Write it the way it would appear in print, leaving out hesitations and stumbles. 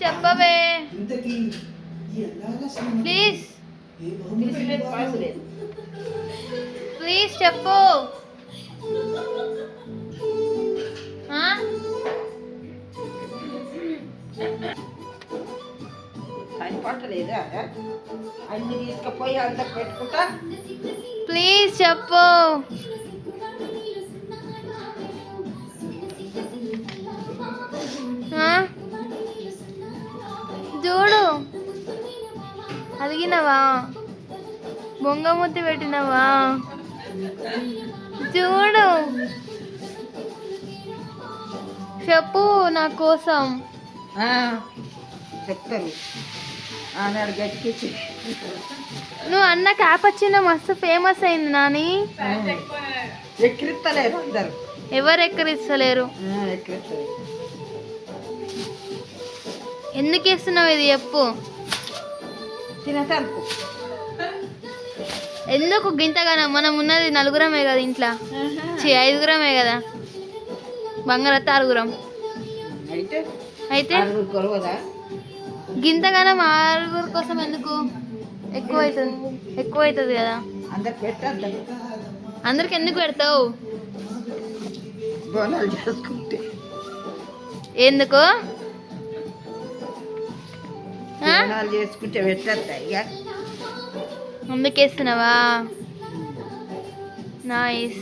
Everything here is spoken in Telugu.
చెప్పవే ప్లీజ్ ప్లీజ్ చెప్పు. పట్టలేదా అన్ని తీసుకుపోయి అందరు పెట్టుకుంటా. ప్లీజ్ చెప్పు. చూడు అడిగినవా, బొంగముత్తి పెట్టినవా? చూడు చెప్పు నా కోసం. చెప్తాను ఆనాడు గట్టికి. నువ్వు అన్న క్యాప్ వచ్చిందో మస్తు ఫేమస్ అయింది నాని. ఎక్కిరిస్తలేరు అందరు. ఎవరు ఎక్కరిస్తలేరు? ఎందుకు ఇస్తున్నావు ఇది చెప్పు. తినసరుకు ఎందుకు గింతగానో? మనం ఉన్నది నలుగురమే కదా ఇంట్లో, 5గురమే కదా. బంగారత్త 6గురం అయితే గింతగానం 6గురు కోసం ఎందుకు? ఎక్కువ అవుతుంది కదా. అందరికి ఎందుకు పెడతావు? బోనాలు చేసుకుంటే ఎందుకు? చేసుకుంటే పెట్టద్దా ఇక అందుకేస్తున్నావా? నైస్.